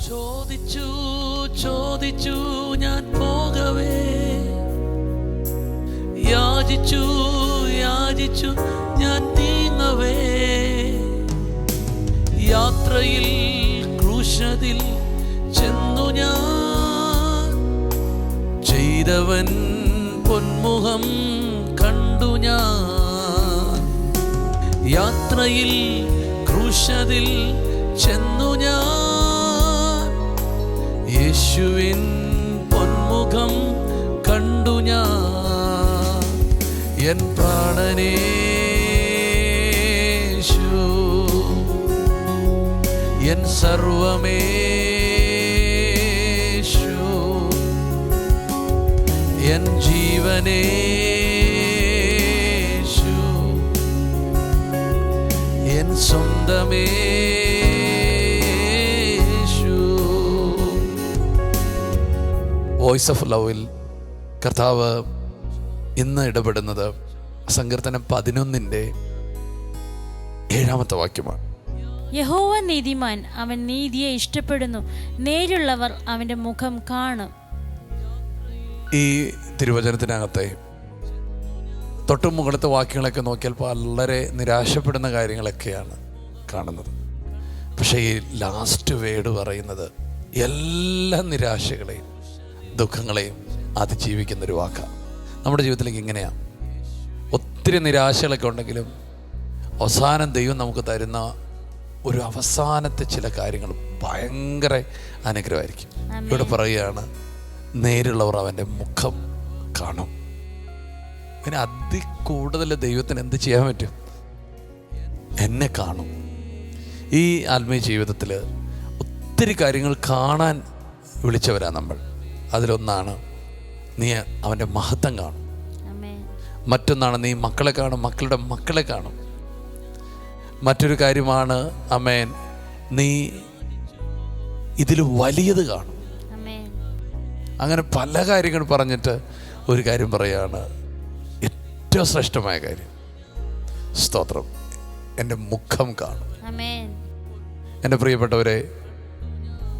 ചോദിച്ചു ചോദിച്ചു ഞാൻ പോകവേ, യാചിച്ചു യാചിച്ചു ഞാൻ നീങ്ങവേ, യാത്രയിൽ ക്രൂശതിൽ ചെന്നു ഞാൻ, ചെയ്തവൻ പൊന്മുഖം കണ്ടു ഞാൻ. യാത്രയിൽ ക്രൂശതിൽ ചെന്നു ഞാൻ, യേശുവിൻ പൊന്മുഖം കണ്ടു ഞാൻ. എൻ പ്രാണനേശു, എൻ സർവമേശു, എൻ ജീവനേശു, എൻ സ്വന്തമേശു. വോയിസ് ഓഫ് ലവിൽ കർത്താവ് ഇന്ന് ഇടപെടുന്നത് സങ്കീർത്തനം 11:7 വാക്യമാണ്. യഹോവ നീതിമാൻ, അവൻ നീതിയെ ഇഷ്ടപ്പെടുന്നു, നേരുള്ളവർ അവന്റെ മുഖം കാണും. ഈ തിരുവചനത്തിനകത്തെ തൊട്ടു മുകളിലത്തെ വാക്യങ്ങളൊക്കെ നോക്കിയാൽ വളരെ നിരാശപ്പെടുന്ന കാര്യങ്ങളൊക്കെയാണ് കാണുന്നത്. പക്ഷേ ഈ ലാസ്റ്റ് വേർഡ് പറയുന്നത് എല്ലാ നിരാശകളെയും ദുഃഖങ്ങളെയും അതിജീവിക്കുന്നൊരു വാക്കാണ്. നമ്മുടെ ജീവിതത്തിലേക്ക് ഇങ്ങനെയാണ്. ഒത്തിരി നിരാശകളൊക്കെ ഉണ്ടെങ്കിലും അവസാനം ദൈവം നമുക്ക് തരുന്ന ഒരു അവസാനത്തെ ചില കാര്യങ്ങൾ ഭയങ്കര അനുഗ്രഹമായിരിക്കും. ഇവിടെ പറയുകയാണ്, നേരുള്ളവർ അവൻ്റെ മുഖം കാണും. പിന്നെ അതിൽ കൂടുതൽ ദൈവത്തിന് എന്ത് ചെയ്യാൻ പറ്റും? എന്നെ കാണും. ഈ ആത്മീയ ജീവിതത്തിൽ ഒത്തിരി കാര്യങ്ങൾ കാണാൻ വിളിച്ചവരാണ് നമ്മൾ. അതിലൊന്നാണ് നീ അവൻ്റെ മഹത്വം കാണും. മറ്റൊന്നാണ് നീ മക്കളെ കാണും, മക്കളുടെ മക്കളെ കാണും. മറ്റൊരു കാര്യമാണ് ആമേൻ, നീ ഇതിൽ വലിയത് കാണും. അങ്ങനെ പല കാര്യങ്ങൾ പറഞ്ഞിട്ട് ഒരു കാര്യം പറയാണ്, ഏറ്റവും ശ്രേഷ്ഠമായ കാര്യം, സ്തോത്രം, എൻ്റെ മുഖം കാണും. എൻ്റെ പ്രിയപ്പെട്ടവരെ,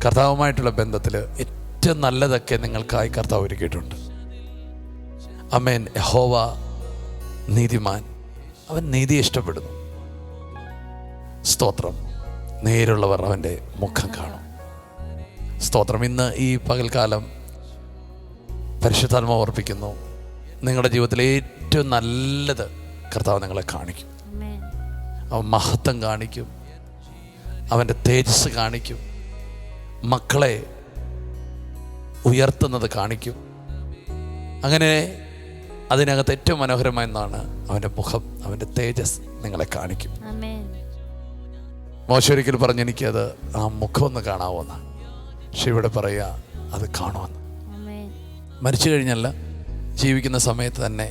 കർത്താവുമായിട്ടുള്ള ബന്ധത്തിൽ ഏറ്റവും നല്ലതൊക്കെ നിങ്ങൾക്കായി കർത്താവ് ഒരുക്കിയിട്ടുണ്ട്. ആമേൻ. യഹോവ നീതിമാൻ, അവൻ നീതി ഇഷ്ടപ്പെടുന്നു. സ്തോത്രം, നേരുള്ളവർ അവൻ്റെ മുഖം കാണും. സ്തോത്രം. ഇന്ന് ഈ പകൽക്കാലം പരിശുദ്ധാത്മാവ് ഓർപ്പിക്കുന്നു, നിങ്ങളുടെ ജീവിതത്തിലെ ഏറ്റവും നല്ലത് കർത്താവ് നിങ്ങളെ കാണിക്കും. അവൻ മഹത്വം കാണിക്കും, അവൻ്റെ തേജസ് കാണിക്കും, മക്കളെ ഉയർത്തുന്നത് കാണിക്കും. അങ്ങനെ അതിനകത്ത് ഏറ്റവും മനോഹരമായ ഒന്നാണ് അവൻ്റെ മുഖം, അവൻ്റെ തേജസ് നിങ്ങളെ കാണിക്കും. മോശ ഒരിക്കൽ പറഞ്ഞു, എനിക്കത് ആ മുഖം ഒന്ന് കാണാവോന്ന്. പക്ഷെ ഇവിടെ പറയുക, അത് കാണുമെന്ന്. മരിച്ചു കഴിഞ്ഞല്ല, ജീവിക്കുന്ന സമയത്ത് തന്നെ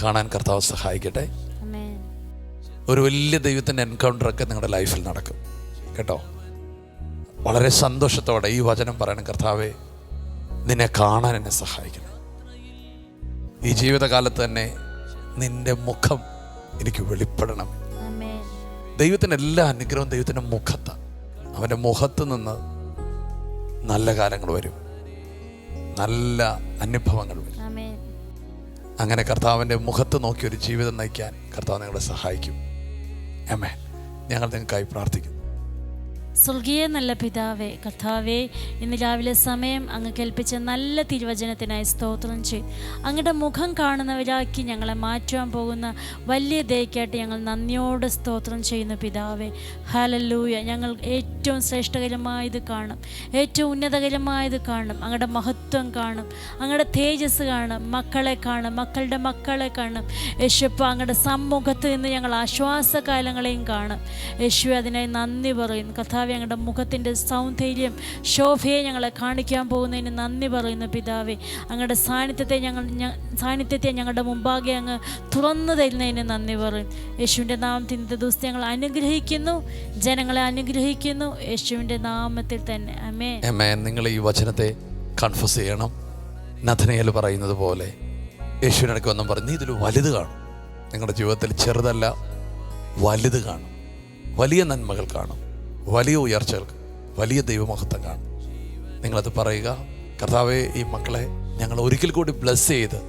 കാണാൻ കർത്താവ് സഹായിക്കട്ടെ. ഒരു വലിയ ദൈവത്തിൻ്റെ എൻകൗണ്ടറൊക്കെ നിങ്ങളുടെ ലൈഫിൽ നടക്കും കേട്ടോ. വളരെ സന്തോഷത്തോടെ ഈ വചനം പറയണം, കർത്താവേ നിന്നെ കാണാൻ എന്നെ സഹായിക്കണം. ഈ ജീവിതകാലത്ത് തന്നെ നിന്റെ മുഖം എനിക്ക് വെളിപ്പെടണം. ദൈവത്തിൻ്റെ എല്ലാ അനുഗ്രഹവും ദൈവത്തിൻ്റെ മുഖത്താണ്. അവൻ്റെ മുഖത്ത് നിന്ന് നല്ല കാലങ്ങൾ വരും, നല്ല അനുഭവങ്ങൾ വരും. അങ്ങനെ കർത്താവിൻ്റെ മുഖത്ത് നോക്കി ഒരു ജീവിതം നയിക്കാൻ കർത്താവ് നിങ്ങളെ സഹായിക്കും. ആമേൻ. ഞങ്ങൾ നിങ്ങൾക്കായി പ്രാർത്ഥിക്കുന്നു. സ്വർഗീയ നല്ല പിതാവേ, കർത്താവേ, ഇന്ന് രാവിലെ സമയം അങ്ങ് കേൾപ്പിച്ച നല്ല തിരുവചനത്തിനായി സ്തോത്രം ചെയ്യും. അങ്ങയുടെ മുഖം കാണുന്നവരാക്കി ഞങ്ങളെ മാറ്റുവാൻ പോകുന്ന വലിയ ദയക്കായിട്ട് ഞങ്ങൾ നന്ദിയോടെ സ്തോത്രം ചെയ്യുന്നു പിതാവേ. ഹല്ലേലൂയ. ഞങ്ങൾ ഏറ്റവും ശ്രേഷ്ഠകരമായത് കാണും, ഏറ്റവും ഉന്നതകരമായത് കാണും, അങ്ങയുടെ മഹത്വം കാണും, അങ്ങയുടെ തേജസ് കാണും, മക്കളെ കാണും, മക്കളുടെ മക്കളെ കാണും. യേശുപ്പ, അങ്ങയുടെ സമ്മുഖത്ത് നിന്ന് ഞങ്ങൾ ആശ്വാസകാലങ്ങളെയും കാണും. യേശു, അതിനായി നന്ദി പറയുന്നു കർത്താവേ. ഞങ്ങളുടെ മുഖത്തിൻ്റെ സൗന്ദര്യം, ശോഭയെ ഞങ്ങളെ കാണിക്കാൻ പോകുന്നതിന് നന്ദി പറയുന്നു പിതാവേ. അങ്ങയുടെ സാന്നിധ്യത്തെ ഞങ്ങളുടെ മുമ്പാകെ അങ്ങ് തുറന്നു തരുന്നതിന് നന്ദി പറയും. യേശുവിൻ്റെ നാമത്തിൽ ഇന്നത്തെ ദിവസത്തെ ഞങ്ങൾ അനുഗ്രഹിക്കുന്നു, ജനങ്ങളെ അനുഗ്രഹിക്കുന്നു, യേശുവിൻ്റെ നാമത്തിൽ തന്നെ. ആമേൻ. ആമേൻ. നിങ്ങൾ ഈ വചനത്തെ കൺഫസ് ചെയ്യണം. നഥനയേൽ പറയുന്നത് പോലെ യേശുവിനടക്കം ഒന്നും പറഞ്ഞു, ഇതിൽ വലുത് കാണും. നിങ്ങളുടെ ജീവിതത്തിൽ ചെറുതല്ല, വലുത് കാണും, വലിയ നന്മകൾ കാണും, വലിയ ഉയർച്ചകൾ, വലിയ ദൈവമഹത്വം കാണും. നിങ്ങളത് പറയുക. കർത്താവേ, ഈ മക്കളെ ഞങ്ങൾ ഒരിക്കൽ കൂടി ബ്ലെസ് ചെയ്ത്,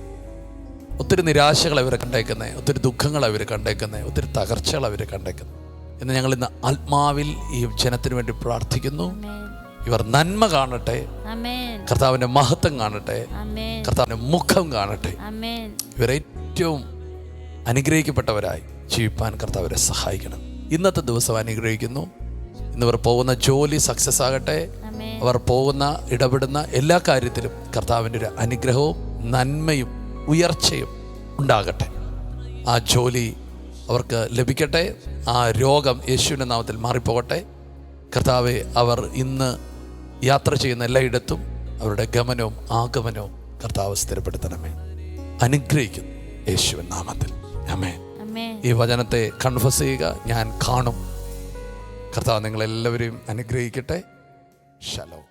ഒത്തിരി നിരാശകൾ അവർ കണ്ടേക്കുന്നത്, ഒത്തിരി ദുഃഖങ്ങൾ അവർ കണ്ടേക്കുന്നത്, ഒത്തിരി തകർച്ചകൾ അവർ കണ്ടേക്കുന്നത്. എന്ന് ഞങ്ങൾ ഇന്ന് ആത്മാവിൽ ഈ ജനത്തിന് വേണ്ടി പ്രാർത്ഥിക്കുന്നു. ഇവർ നന്മ കാണട്ടെ, കർത്താവിൻ്റെ മഹത്വം കാണട്ടെ, കർത്താവിൻ്റെ മുഖം കാണട്ടെ. ഇവർ ഏറ്റവും അനുഗ്രഹിക്കപ്പെട്ടവരായി ജീവിപ്പാൻ കർത്താവരെ സഹായിക്കണം. ഇന്നത്തെ ദിവസം അനുഗ്രഹിക്കുന്നു. ഇന്നിവർ പോകുന്ന ജോലി സക്സസ് ആകട്ടെ. അവർ പോകുന്ന ഇടപെടുന്ന എല്ലാ കാര്യത്തിലും കർത്താവിൻ്റെ ഒരു അനുഗ്രഹവും നന്മയും ഉയർച്ചയും ഉണ്ടാകട്ടെ. ആ ജോലി അവർക്ക് ലഭിക്കട്ടെ. ആ രോഗം യേശുവിൻ്റെ നാമത്തിൽ മാറിപ്പോകട്ടെ. കർത്താവെ, അവർ ഇന്ന് യാത്ര ചെയ്യുന്ന എല്ലായിടത്തും അവരുടെ ഗമനവും ആഗമനവും കർത്താവ് സ്ഥിരപ്പെടുത്തണമേ. അനുഗ്രഹിക്കുന്നു യേശുവിൻ നാമത്തിൽ. ആമേൻ. ഈ വചനത്തെ കൺഫസ് ചെയ്യുക. ഞാൻ കാണും. കർത്താവ് നിങ്ങളെല്ലാവരെയും അനുഗ്രഹിക്കട്ടെ. ശലോം.